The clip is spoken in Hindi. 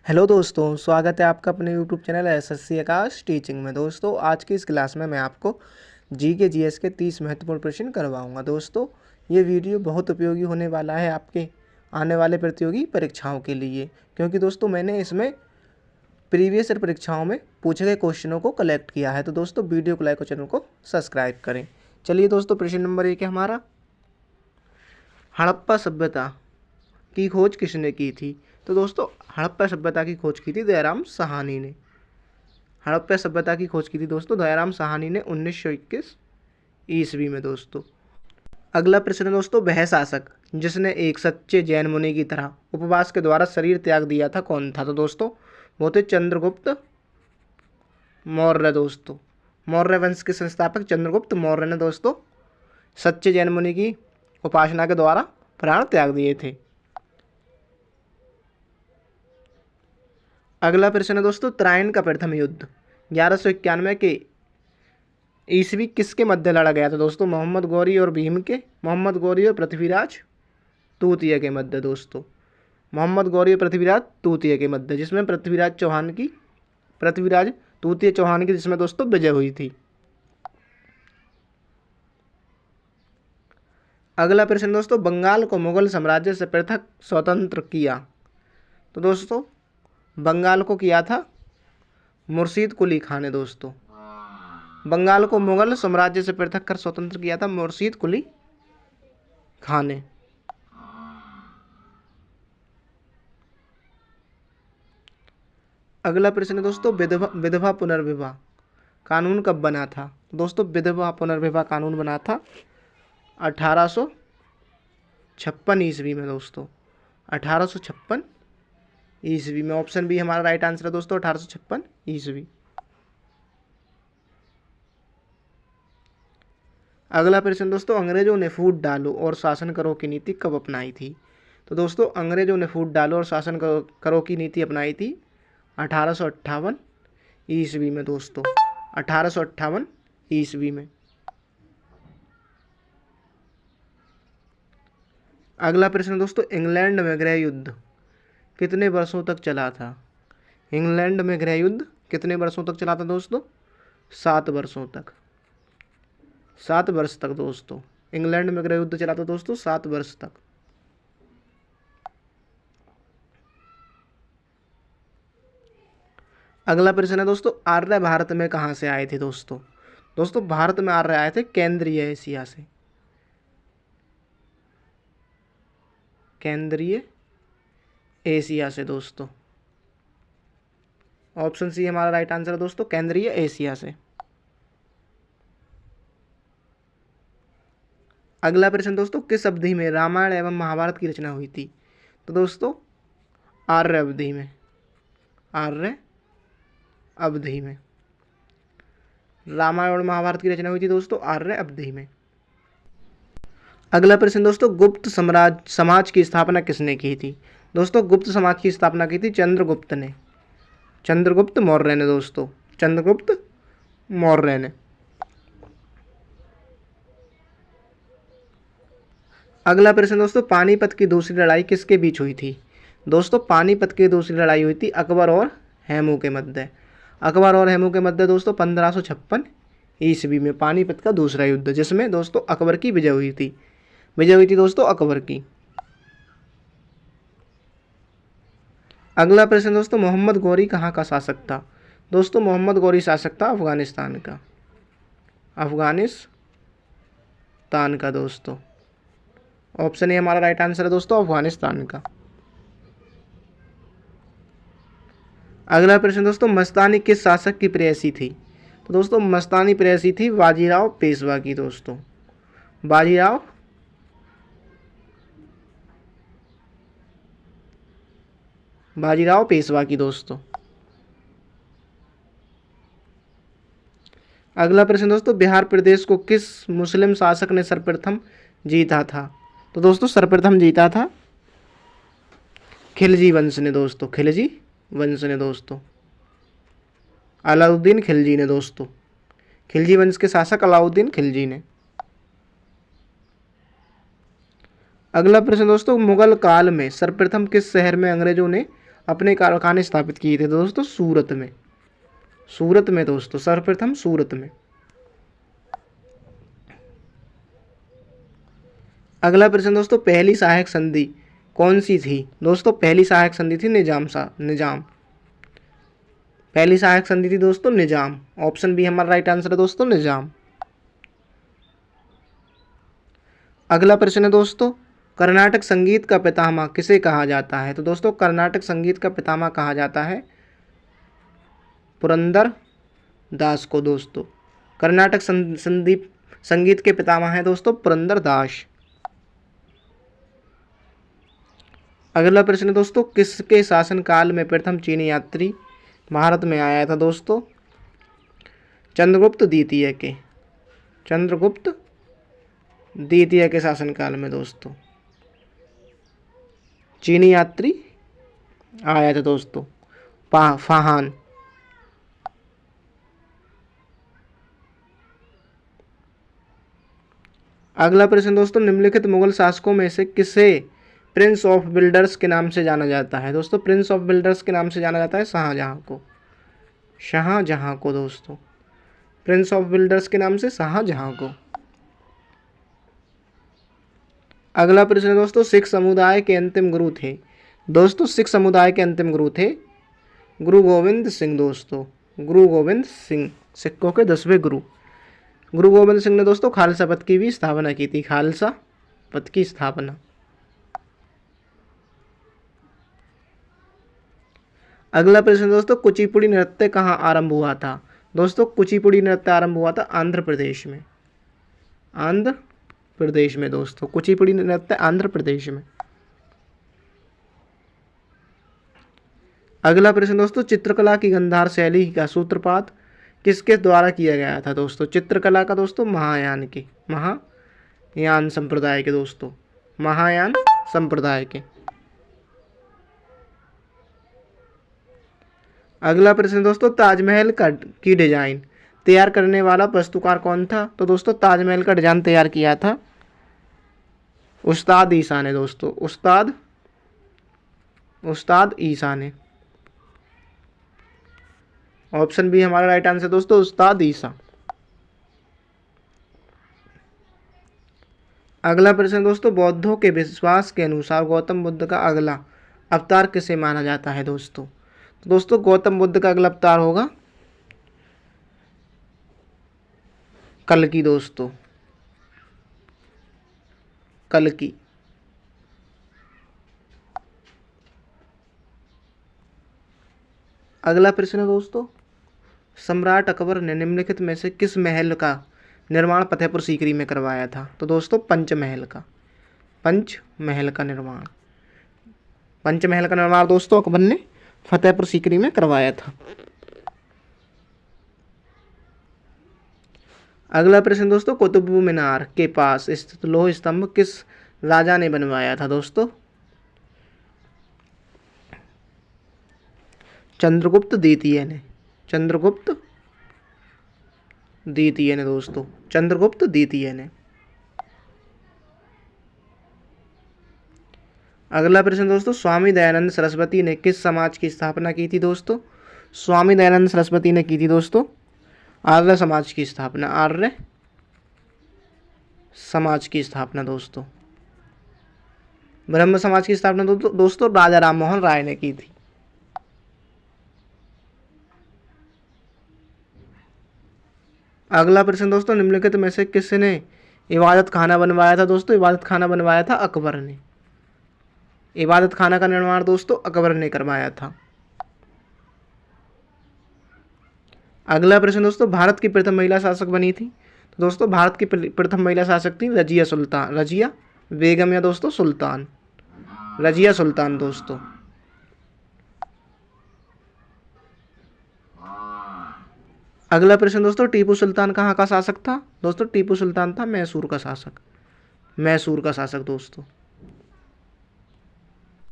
हेलो दोस्तों, स्वागत है आपका अपने यूट्यूब चैनल एसएससी आकाश टीचिंग में। दोस्तों, आज की इस क्लास में मैं आपको जीके जीएस के 30 महत्वपूर्ण प्रश्न करवाऊंगा। दोस्तों, ये वीडियो बहुत उपयोगी होने वाला है आपके आने वाले प्रतियोगी परीक्षाओं के लिए, क्योंकि दोस्तों मैंने इसमें प्रीवियस ईयर परीक्षाओं में पूछे गए क्वेश्चनों को कलेक्ट किया है। तो दोस्तों, वीडियो को लाइक और चैनल को सब्सक्राइब करें। चलिए दोस्तों, प्रश्न नंबर 1 है हमारा, हड़प्पा सभ्यता की खोज किसने की थी? तो दोस्तों, हड़प्पा सभ्यता की खोज की थी दयाराम साहनी ने। हड़प्पा सभ्यता की खोज की थी दोस्तों दयाराम साहनी ने 1921 ईस्वी में। दोस्तों, अगला प्रश्न है दोस्तों, वह शासक जिसने एक सच्चे जैन मुनि की तरह उपवास के द्वारा शरीर त्याग दिया था कौन था? तो दोस्तों, वो थे चंद्रगुप्त मौर्य। दोस्तों, मौर्य वंश के संस्थापक चंद्रगुप्त मौर्य ने दोस्तों सच्चे जैन मुनि की उपासना के द्वारा प्राण त्याग दिए थे। अगला प्रश्न है दोस्तों, त्रायन का प्रथम युद्ध 1191 के ईस्वी किसके मध्य लड़ा गया था? दोस्तों, मोहम्मद गौरी और पृथ्वीराज तृतीय के मध्य। दोस्तों, मोहम्मद गौरी और पृथ्वीराज तृतीय के मध्य, जिसमें पृथ्वीराज तृतीय चौहान की जिसमें दोस्तों विजय हुई थी। अगला प्रश्न दोस्तों, बंगाल को मुगल साम्राज्य से पृथक स्वतंत्र किया? तो दोस्तों, बंगाल को किया था मुर्शीद कुली खान ने। दोस्तों, बंगाल को मुगल साम्राज्य से पृथक कर स्वतंत्र किया था मुर्शीद कुली खान ने। अगला प्रश्न है दोस्तों, विधवा पुनर्विवाह कानून कब बना था? दोस्तों, विधवा पुनर्विवाह कानून बना था 1856 ईस्वी में। दोस्तों, 1856 ईस्वी में। ऑप्शन बी हमारा राइट आंसर है दोस्तों, 1856 ईस्वी। अगला प्रश्न दोस्तों, अंग्रेजों ने फूट डालो और शासन करो की नीति कब अपनाई थी? तो दोस्तों, अंग्रेजों ने फूट डालो और शासन करो की नीति अपनाई थी 1858 ईस्वी में। दोस्तों, 1858 ईस्वी में। अगला प्रश्न दोस्तों, इंग्लैंड में गृह युद्ध कितने वर्षों तक चला था? इंग्लैंड में गृह युद्ध कितने वर्षों तक चला था दोस्तों? 7 वर्षों तक। 7 वर्ष तक दोस्तों इंग्लैंड में गृह युद्ध चला था दोस्तों, 7 वर्ष तक। अगला प्रश्न है दोस्तों, आर्य भारत में कहाँ से आए थे? दोस्तों भारत में आर्य आए थे केंद्रीय एशिया से। केंद्रीय एशिया से। दोस्तों, ऑप्शन सी हमारा राइट आंसर है दोस्तों, केंद्रीय एशिया से। अगला प्रश्न दोस्तों, किस अवधि में रामायण एवं महाभारत की रचना हुई थी? तो दोस्तों, आर्य अवधि में। आर्य अवधि में रामायण और महाभारत की रचना हुई थी दोस्तों, आर्य अवधि में। अगला प्रश्न दोस्तों, गुप्त समाज की स्थापना किसने की थी? दोस्तों, गुप्त समाज की स्थापना की थी चंद्रगुप्त ने। चंद्रगुप्त मौर्य ने। दोस्तों, चंद्रगुप्त मौर्य ने। अगला प्रश्न दोस्तों, पानीपत की दूसरी लड़ाई किसके बीच हुई थी? दोस्तों, पानीपत की दूसरी लड़ाई हुई थी अकबर और हेमू के मध्य। अकबर और हेमू के मध्य दोस्तों 1556 ईस्वी में पानीपत का दूसरा युद्ध, जिसमें दोस्तों अकबर की विजय हुई थी। विजय हुई थी दोस्तों अकबर की। अगला प्रश्न दोस्तों, मोहम्मद गौरी कहाँ का शासक था? दोस्तों, मोहम्मद गौरी शासक था अफगानिस्तान का। अफगानिस्तान का। दोस्तों, ऑप्शन ए हमारा राइट आंसर है दोस्तों, अफगानिस्तान का। अगला प्रश्न दोस्तों, मस्तानी किस शासक की प्रेयसी थी? तो दोस्तों, मस्तानी प्रेयसी थी बाजीराव पेशवा की। दोस्तों, बाजीराव पेशवा की। दोस्तों, अगला प्रश्न दोस्तों, बिहार प्रदेश को किस मुस्लिम शासक ने सर्वप्रथम जीता था? तो दोस्तों, सर्वप्रथम जीता था खिलजी वंश ने। दोस्तों, खिलजी वंश ने। दोस्तों, अलाउद्दीन खिलजी ने। दोस्तों, खिलजी वंश के शासक अलाउद्दीन खिलजी ने। अगला प्रश्न दोस्तों, मुगल काल में सर्वप्रथम किस शहर में अंग्रेजों ने अपने कारखाने स्थापित किए थे दोस्तों? सूरत में। सूरत में दोस्तों, सर्वप्रथम सूरत में। अगला प्रश्न दोस्तों, पहली सहायक संधि कौन सी थी? दोस्तों पहली सहायक संधि थी निजाम। पहली सहायक संधि थी दोस्तों निजाम। ऑप्शन बी हमारा राइट आंसर है दोस्तों, निजाम। अगला प्रश्न है दोस्तों, कर्नाटक संगीत का पितामह किसे कहा जाता है? तो दोस्तों कर्नाटक संगीत का पितामह कहा जाता है पुरंदर दास को दोस्तों। कर्नाटक संगीत के पितामह हैं दोस्तों पुरंदर दास। अगला प्रश्न दोस्तों, किसके शासनकाल में प्रथम चीनी यात्री भारत में आया था दोस्तों? चंद्रगुप्त द्वितीय के। चंद्रगुप्त द्वितीय के शासनकाल में दोस्तों चीनी यात्री आया था दोस्तों, फाहान। अगला प्रश्न दोस्तों, निम्नलिखित मुगल शासकों में से किसे प्रिंस ऑफ बिल्डर्स के नाम से जाना जाता है? दोस्तों प्रिंस ऑफ बिल्डर्स के नाम से जाना जाता है शाहजहां को। शाहजहां को दोस्तों, प्रिंस ऑफ बिल्डर्स के नाम से शाहजहां को। अगला प्रश्न दोस्तों, सिख समुदाय के अंतिम गुरु थे? दोस्तों सिख समुदाय के अंतिम गुरु थे गुरु गोविंद सिंह दोस्तों। गुरु गोविंद सिंह सिखों के 10वें गुरु। गुरु गोविंद सिंह ने दोस्तों खालसा पंथ की भी स्थापना की थी। खालसा पंथ की स्थापना। अगला प्रश्न दोस्तों, कुचिपुड़ी नृत्य कहाँ आरंभ हुआ था? दोस्तों कुचिपुड़ी नृत्य आरंभ हुआ था आंध्र प्रदेश में। आंध्र प्रदेश में दोस्तों कुचिपुड़ी नृत्य आंध्र प्रदेश में। अगला प्रश्न दोस्तों, चित्रकला की गांधार शैली का सूत्रपात किसके द्वारा किया गया था? दोस्तों चित्रकला का दोस्तों महायान संप्रदाय के दोस्तों। महायान संप्रदाय के। अगला प्रश्न दोस्तों, ताजमहल की डिजाइन तैयार करने वाला वास्तुकार कौन था? तो दोस्तों ताजमहल का डिजाइन तैयार किया था उस्ताद ईसा ने दोस्तों। उस्ताद ईसा ने। ऑप्शन बी हमारा राइट आंसर दोस्तों, उस्ताद ईसा। अगला प्रश्न दोस्तों, बौद्धों के विश्वास के अनुसार गौतम बुद्ध का अगला अवतार किसे माना जाता है दोस्तों? तो दोस्तों गौतम बुद्ध का अगला अवतार होगा कल्कि दोस्तों। कल्कि। अगला प्रश्न है दोस्तों, सम्राट अकबर ने निम्नलिखित में से किस महल का निर्माण फतेहपुर सीकरी में करवाया था? तो दोस्तों पंचमहल का निर्माण दोस्तों अकबर ने फतेहपुर सीकरी में करवाया था। अगला प्रश्न दोस्तों, कुतुब मीनार के पास स्थित लौह स्तंभ किस राजा ने बनवाया था दोस्तों? चंद्रगुप्त द्वितीय ने। चंद्रगुप्त द्वितीय ने दोस्तों। चंद्रगुप्त द्वितीय ने। अगला प्रश्न दोस्तों, स्वामी दयानंद सरस्वती ने किस समाज की स्थापना की थी दोस्तों? स्वामी दयानंद सरस्वती ने की थी दोस्तों आर्य समाज की स्थापना। आर्य समाज की स्थापना दोस्तों। ब्रह्म समाज की स्थापना दोस्तों राजा राम मोहन राय ने की थी। अगला प्रश्न दोस्तों, निम्नलिखित में से किसने इबादत खाना बनवाया था दोस्तों? इबादत खाना बनवाया था अकबर ने। इबादत खाना का निर्माण दोस्तों अकबर ने करवाया था। अगला प्रश्न दोस्तों, भारत की प्रथम महिला शासक बनी थी? तो दोस्तों भारत की प्रथम महिला शासक थी रजिया बेगम या दोस्तों सुल्तान। रजिया सुल्तान दोस्तों। अगला प्रश्न दोस्तों, टीपू सुल्तान कहाँ का शासक था? दोस्तों टीपू सुल्तान था मैसूर का शासक। दोस्तों